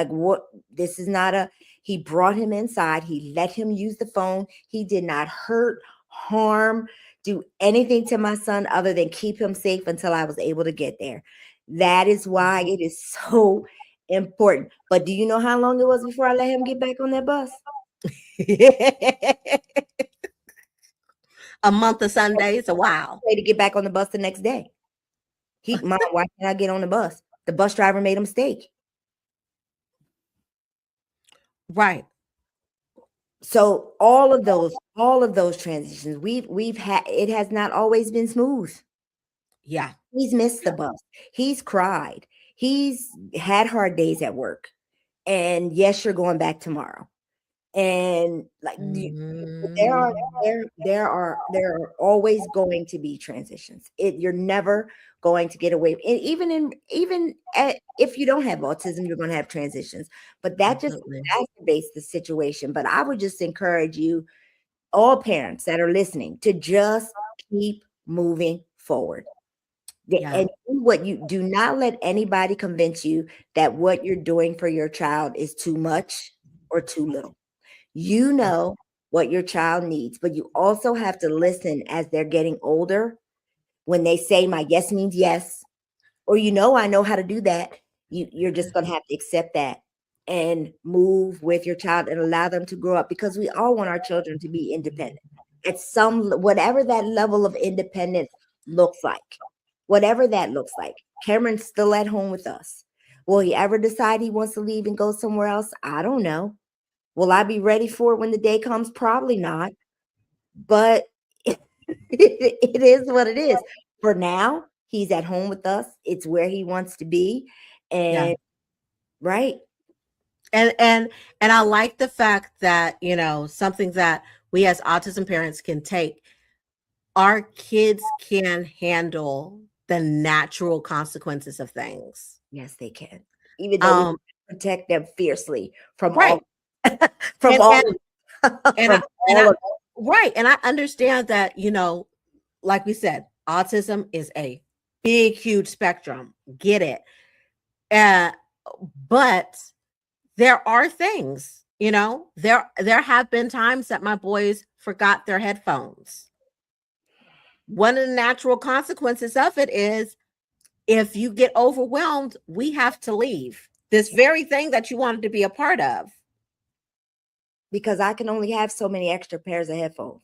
what? This is not a. He brought him inside. He let him use the phone. He did not hurt, harm, do anything to my son other than keep him safe until I was able to get there. That is why it is so important. But do you know how long it was before I let him get back on that bus? A month of Sundays, a while. Way to get back on the bus the next day. Mom, why can't I get on the bus? The bus driver made a mistake. Right. So all of those transitions, we've had, it has not always been smooth. Yeah. He's missed the bus. He's cried. He's had hard days at work. And yes, you're going back tomorrow. And like there are Mm, there are always going to be transitions. You're never going to get away. And if you don't have autism, you're going to have transitions. But that just absolutely. exacerbates the situation. But I would just encourage you, all parents that are listening, to just keep moving forward. Yeah. And do what you do not let anybody convince you that what you're doing for your child is too much or too little. You Yeah. know what your child needs, but you also have to listen as they're getting older. When they say my yes means yes, or I know how to do that, you're just going to have to accept that and move with your child and allow them to grow up, because we all want our children to be independent at whatever that level of independence looks like. Whatever that looks like. Cameron's still at home with us. Will he ever decide he wants to leave and go somewhere else? I don't know. Will I be ready for it when the day comes? Probably not. But it is what it is. For now, he's at home with us. It's where he wants to be. Yeah. And right. And I like the fact that, something that we as autism parents can take, our kids can handle the natural consequences of things. Yes, they can. Even though we Um, protect them fiercely from right. all from And all and and I from and all I of right. And I understand that, like we said, autism is a big, huge spectrum. Get it. Uh, but there are things, there have been times that my boys forgot their headphones. One of the natural consequences of it is, if you get overwhelmed, we have to leave this very thing that you wanted to be a part of. because I can only have so many extra pairs of headphones.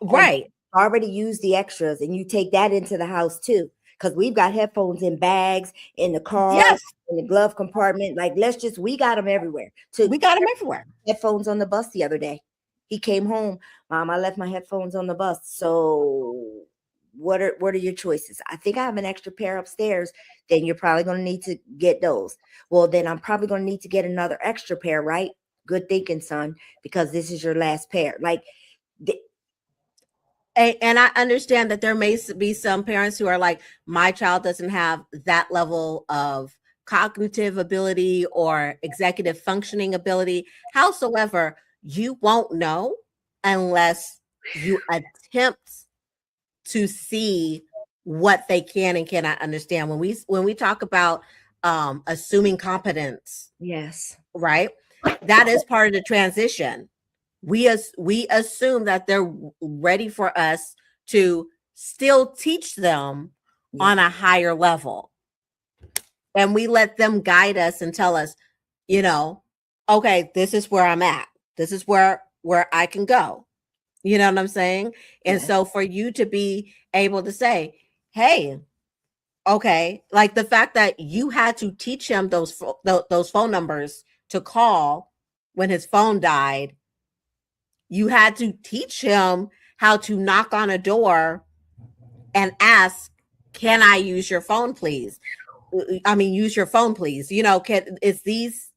And Right. already use the extras, and you take that into the house too, because we've got headphones in bags, in the car, Yes. in the glove compartment. Like, we got them everywhere. To We got them everywhere. headphones on the bus the other day. He came home, Mom, I left my headphones on the bus. So what are your choices? I think I have an extra pair upstairs. Then you're probably going to need to get those. Well, then I'm probably going to need to get another extra pair, right? Good thinking, son, because this is your last pair. Like, And I understand that there may be some parents who are like, my child doesn't have that level of cognitive ability or executive functioning ability. Howsoever, you won't know unless you attempt to see what they can and cannot understand. When we talk about assuming competence, yes. right? That is part of the transition. We assume that they're ready for us to still teach them on Yeah. a higher level, and we let them guide us and tell us, you know okay, this is where I'm at, this is where I can go. You know what I'm saying? And Yes. so for you to be able to say, hey, okay, like the fact that you had to teach him those phone numbers to call when his phone died. You had to teach him how to knock on a door and ask, "Can I use your phone, please?" I mean, use your phone, please. It's these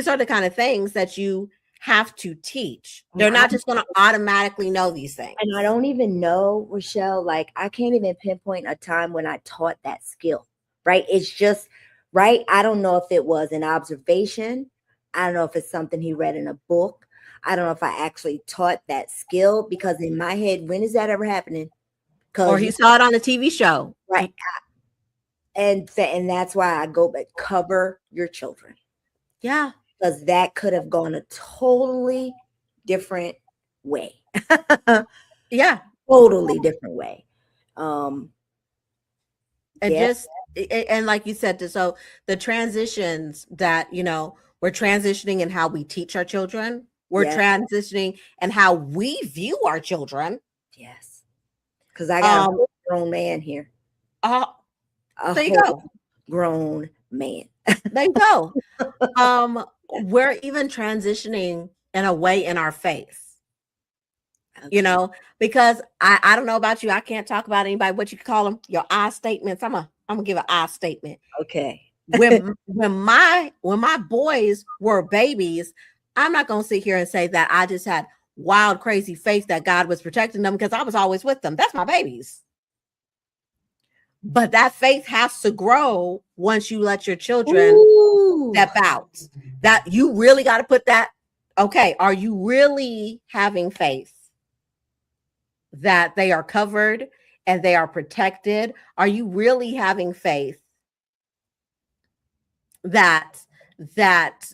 are the kind of things that you have to teach. And They're I not just going to automatically know these and I things. don't even know, Rochelle, like I can't even pinpoint a time when I taught that skill. Right? It's just right. I don't know if it was an observation. I don't know if it's something he read in a book. I don't know if I actually taught that skill, because in my head, when is that ever happening? Or Because he saw it on a TV show. right. And that's why I go back, cover your children, Yeah. because that could have gone a totally different way. Yeah. Totally different way. Um, And yeah, just and like you said, so the transitions that, we're transitioning in how we teach our children, we're yeah, transitioning and how we view our children. yes. Because I got a Um, whole grown man here, uh, a there you whole go. grown man. There you go. We're even transitioning in a way in our faith, Okay. because I don't know about you. I can't talk about anybody, what you call them, your I statements. I'm gonna give an I statement. Okay. When my boys were babies, I'm not going to sit here and say that I just had wild, crazy faith that God was protecting them because I was always with them. That's my babies. But that faith has to grow once you let your children step out. That you really got to put that. Okay, are you really having faith that they are covered and they are protected? Are you really having faith that that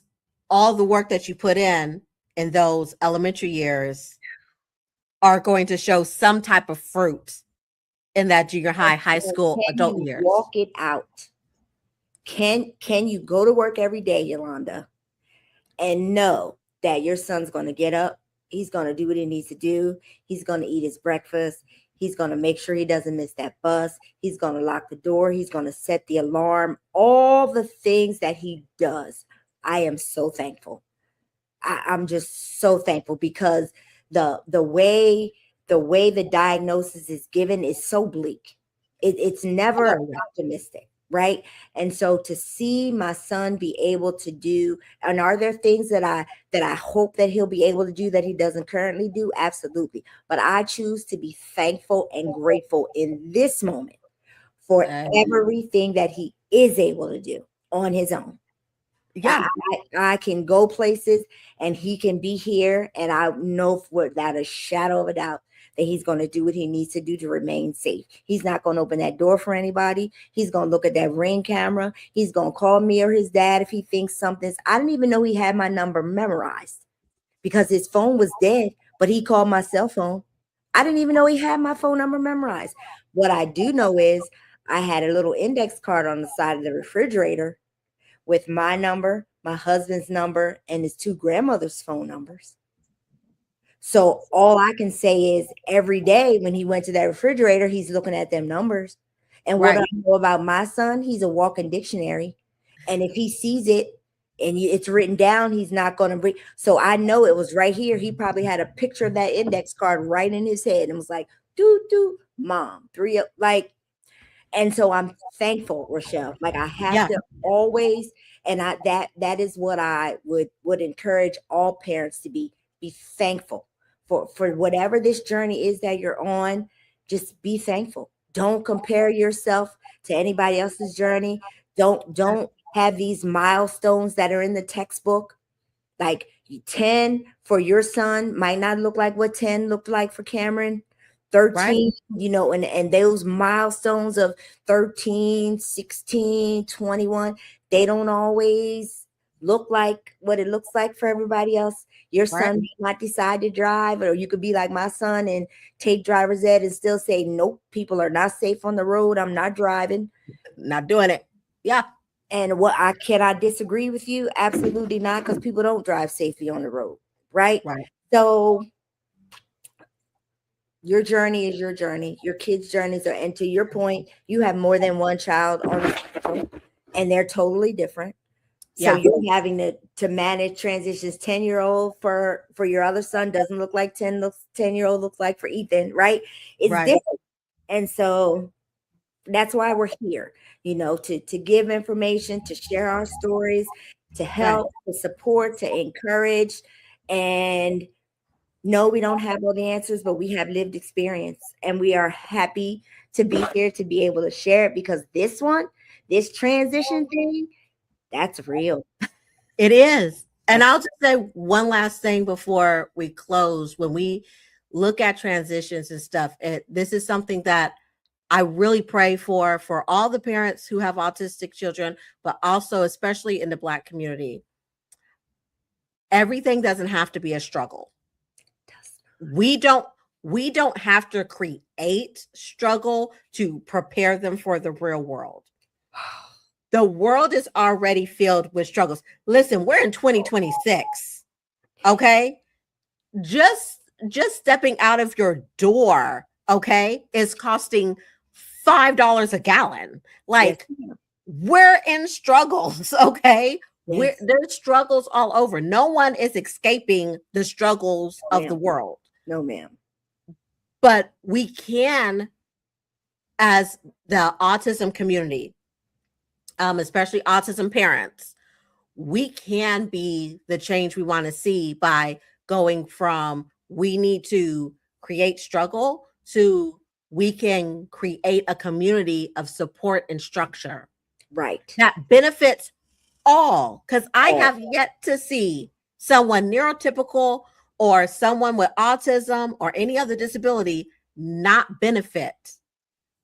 all the work that you put in those elementary years are going to show some type of fruit in that junior high school, adult years? Walk it out. Can you go to work every day, Yolanda, and know that your son's going to get up, he's going to do what he needs to do, he's going to eat his breakfast, he's going to make sure he doesn't miss that bus, he's going to lock the door, he's going to set the alarm, all the things that he does. I am so thankful. I'm just so thankful because the way the diagnosis is given is so bleak. It's never optimistic, right? And so to see my son be able to do, and are there things that I hope that he'll be able to do that he doesn't currently do? Absolutely. But I choose to be thankful and grateful in this moment for everything that he is able to do on his own. Yeah. I can go places and he can be here, and I know without a shadow of a doubt that he's going to do what he needs to do to remain safe. He's not going to open that door for anybody. He's going to look at that Ring camera. He's going to call me or his dad if he thinks something's. I didn't even know he had my number memorized because his phone was dead, but he called my cell phone. I didn't even know he had my phone number memorized. What I do know is I had a little index card on the side of the refrigerator with my number, my husband's number, and his two grandmothers' phone numbers. So all I can say is every day when he went to that refrigerator, he's looking at them numbers. And what I know about my son, he's a walking dictionary. And if he sees it and it's written down, he's not going to bring. So I know it was right here. He probably had a picture of that index card right in his head and was like, doo, mom, three, like. And so I'm thankful, Rochelle. Like I have to always, and that is what I would encourage all parents to be thankful for whatever this journey is that you're on. Just be thankful. Don't compare yourself to anybody else's journey. Don't have these milestones that are in the textbook. Like 10 for your son might not look like what 10 looked like for Cameron. 13, and those milestones of 13, 16, 21, they don't always look like what it looks like for everybody else. Your son might decide to drive, or you could be like my son and take driver's ed and still say, nope, people are not safe on the road. I'm not driving. Not doing it. Yeah. And can I disagree with you? Absolutely not, because people don't drive safely on the road, right? So your journey is your journey. Your kids' journeys are, and to your point, you have more than one child on the spectrum, and they're totally different. So you're having to manage transitions. 10-year-old for your other son doesn't look like 10-year-old looks like for Ethan, right? It's different. And so that's why we're here, to give information, to share our stories, to help, to support, to encourage. And no, we don't have all the answers, but we have lived experience, and we are happy to be here to be able to share it, because this transition thing, that's real. It is. And I'll just say one last thing before we close. When we look at transitions and stuff, this is something that I really pray for all the parents who have autistic children, but also especially in the Black community. Everything doesn't have to be a struggle. We don't have to create struggle to prepare them for the real world. The world is already filled with struggles. Listen, we're in 2026. Okay? Just stepping out of your door, okay, is costing $5 a gallon. Like, we're in struggles, okay? There's struggles all over. No one is escaping the struggles of the world. No, ma'am. But we can, as the autism community, especially autism parents, we can be the change we want to see by going from we need to create struggle to we can create a community of support and structure Right. that benefits all. Because I All. have yet to see someone neurotypical or someone with autism or any other disability not benefit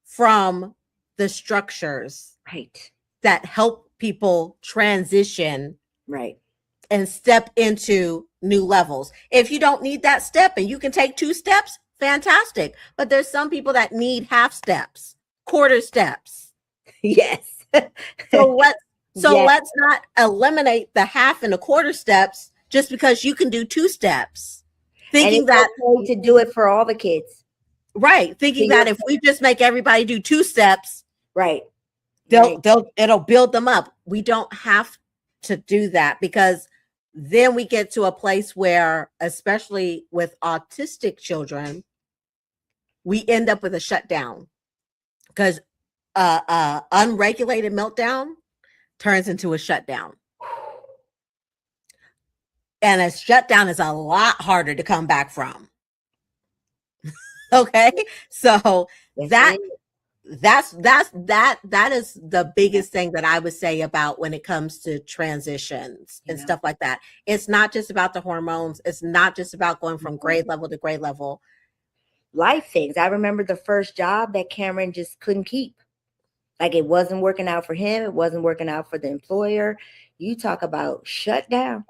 from the structures Right. that help people transition Right. and step into new levels. If you don't need that step and you can take 2 steps, fantastic. But there's some people that need half steps, quarter steps. Yes. So Yes. let's not eliminate the half and the quarter steps just because you can do 2 steps. And Thinking it's that okay to do it for all the kids. right, thinking that if we just make everybody do 2 steps, Right. it'll build them up. We don't have to do that because then we get to a place where, especially with autistic children, we end up with a shutdown because unregulated meltdown turns into a shutdown. And a shutdown is a lot harder to come back from. Okay. So that is the biggest thing that I would say about when it comes to transitions and stuff like that. It's not just about the hormones. It's not just about going from grade level to grade level. Life things. I remember the first job that Cameron just couldn't keep. Like it wasn't working out for him. It wasn't working out for the employer. You talk about shut down.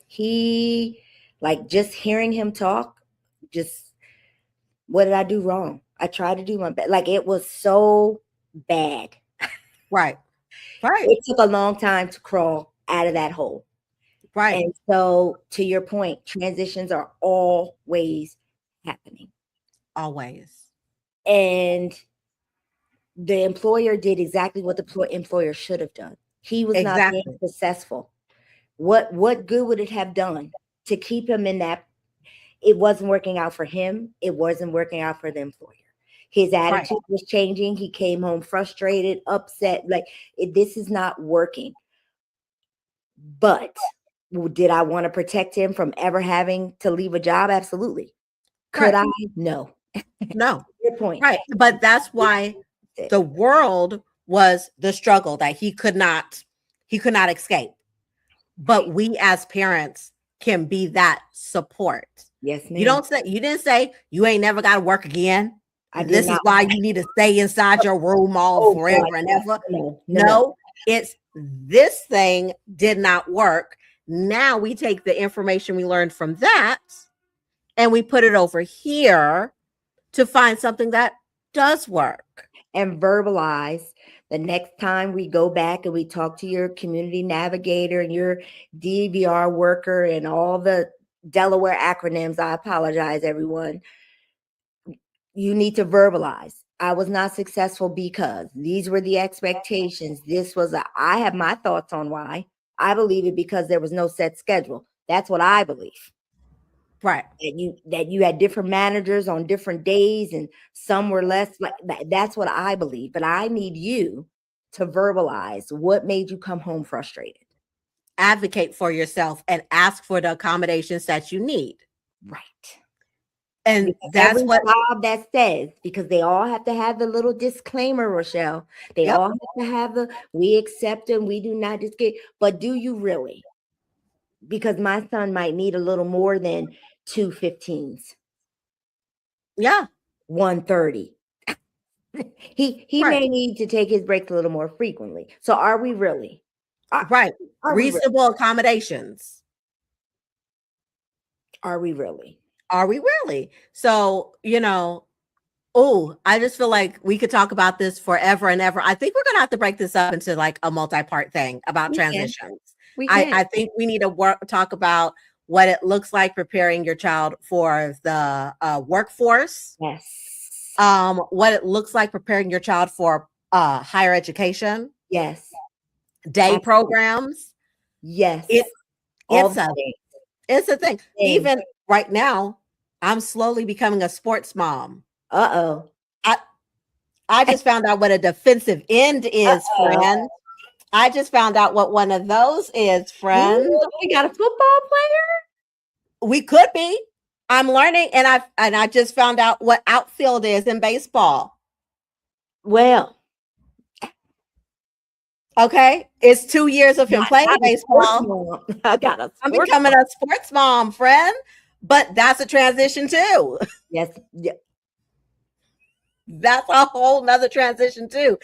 He, like, just hearing him talk, just, what did I do wrong? I tried to do my best. Like, it was so bad. Right. Right. It took a long time to crawl out of that hole. Right. And so, to your point, transitions are always happening. Always. And the employer did exactly what the employer should have done. He was not being successful. What good would it have done to keep him in that? It wasn't working out for him. It wasn't working out for the employer. His attitude was changing. He came home frustrated, upset, like this is not working. But did I want to protect him from ever having to leave a job? Absolutely. Could I? No. No. Good point. Right. But that's why the world was the struggle that he could not escape. But we as parents can be that support. Yes, ma'am. You didn't say you ain't never got to work again. This is why you need to stay inside your room forever and ever. No, it's this thing did not work. Now we take the information we learned from that and we put it over here to find something that does work. And verbalize. The next time we go back and we talk to your community navigator and your DVR worker and all the Delaware acronyms, I apologize, everyone. You need to verbalize. I was not successful because these were the expectations. I have my thoughts on why. I believe it because there was no set schedule. That's what I believe. Right. That you had different managers on different days and some were less like that. That's what I believe. But I need you to verbalize what made you come home frustrated. Advocate for yourself and ask for the accommodations that you need. Right. And because that's what job that says, because they all have to have the little disclaimer, Rochelle. They all have to have we accept them, we do not discriminate. But do you really? Because my son might need a little more than 2 15s. Yeah. 1:30. He may need to take his breaks a little more frequently. So are we really? Reasonable accommodations. Are we really? Are we really? So, I just feel like we could talk about this forever and ever. I think we're going to have to break this up into like a multi-part thing about transitions. I think we need to talk about what it looks like preparing your child for the workforce. Yes. What it looks like preparing your child for higher education. Yes. Day programs. Yes. It's a thing. Even right now, I'm slowly becoming a sports mom. Uh-oh. I just found out what a defensive end is, friend. I just found out what one of those is, friend. Ooh, we got a football player. We could be. I'm learning, and I just found out what outfield is in baseball. Well, Okay, it's 2 years of him playing baseball. I got a I'm sports becoming mom. a sports mom, friend. But that's a transition too. Yes. Yeah. That's a whole nother transition too.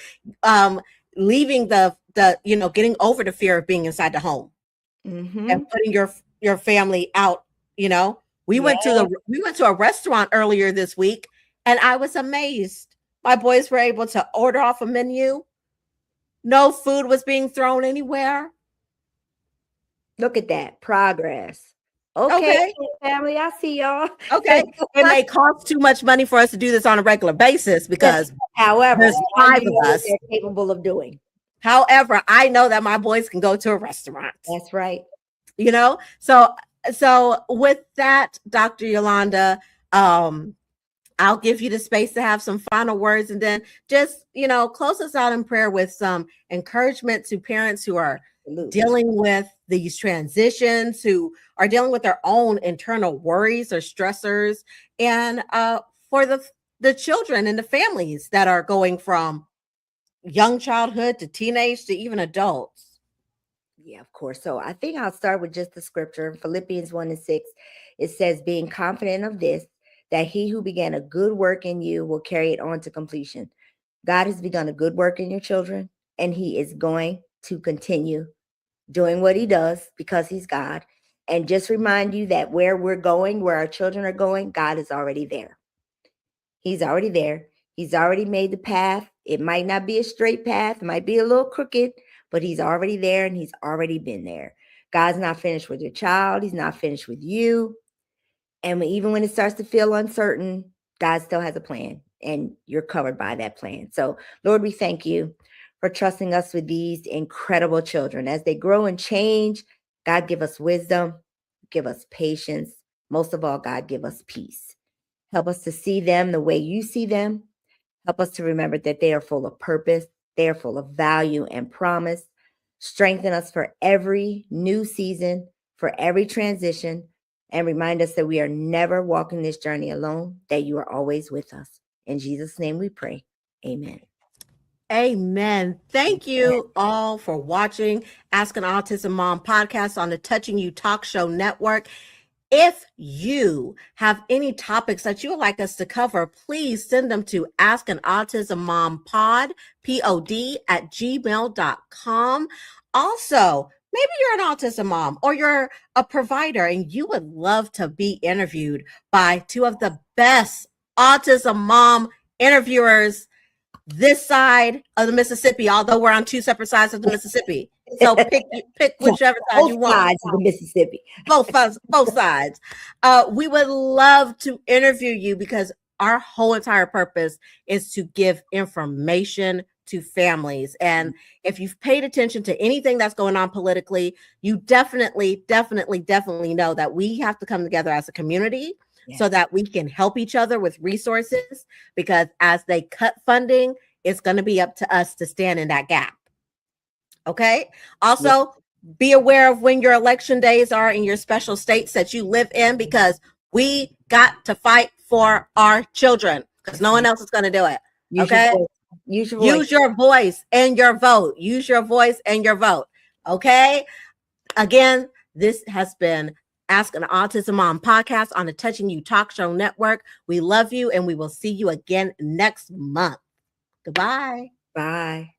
Leaving the getting over the fear of being inside the home and putting your family out. We went to a restaurant earlier this week, and I was amazed. My boys were able to order off a menu. No food was being thrown anywhere. Look at that progress. Okay, family, I see y'all. Okay. It may cost too much money for us to do this on a regular basis because however, there's 5 of us. They're capable of doing. However, I know that my boys can go to a restaurant. That's right. So with that, Dr. Yolanda, I'll give you the space to have some final words, and then just, close us out in prayer with some encouragement to parents who are dealing with these transitions, who are dealing with their own internal worries or stressors, and for the children and the families that are going from young childhood to teenage to even adults. Yeah, of course. So I think I'll start with just the scripture. Philippians 1:6, it says, being confident of this, that he who began a good work in you will carry it on to completion. God has begun a good work in your children, and he is going to continue doing what he does because he's God. And just remind you that where we're going, where our children are going, God is already there. He's already there. He's already made the path. It might not be a straight path. It might be a little crooked, but he's already there and he's already been there. God's not finished with your child. He's not finished with you. And even when it starts to feel uncertain, God still has a plan and you're covered by that plan. So, Lord, we thank you for trusting us with these incredible children. As they grow and change, God, give us wisdom, give us patience. Most of all, God, give us peace. Help us to see them the way you see them. Help us to remember that they are full of purpose. They are full of value and promise. Strengthen us for every new season, for every transition, and remind us that we are never walking this journey alone, that you are always with us. In Jesus' name we pray. Amen. Amen. Thank you all for watching Ask an Autism Mom podcast on the Touching You Talk Show Network. If you have any topics that you would like us to cover, please send them to Ask an Autism Mom pod, POD @gmail.com. Also, maybe you're an autism mom or you're a provider and you would love to be interviewed by two of the best autism mom interviewers this side of the Mississippi, although we're on two separate sides of the Mississippi. So pick whichever side you want. Both sides of the Mississippi. Both sides. We would love to interview you because our whole entire purpose is to give information to families. And if you've paid attention to anything that's going on politically, you definitely know that we have to come together as a community so that we can help each other with resources, because as they cut funding, it's going to be up to us to stand in that gap. Okay. Also, be aware of when your election days are in your special states that you live in, because we got to fight for our children because no one else is going to do it. Okay. Use your voice and your vote. Use your voice and your vote. Okay. Again, this has been Ask an Autism Mom podcast on the Touching You Talk Show Network. We love you and we will see you again next month. Goodbye. Bye.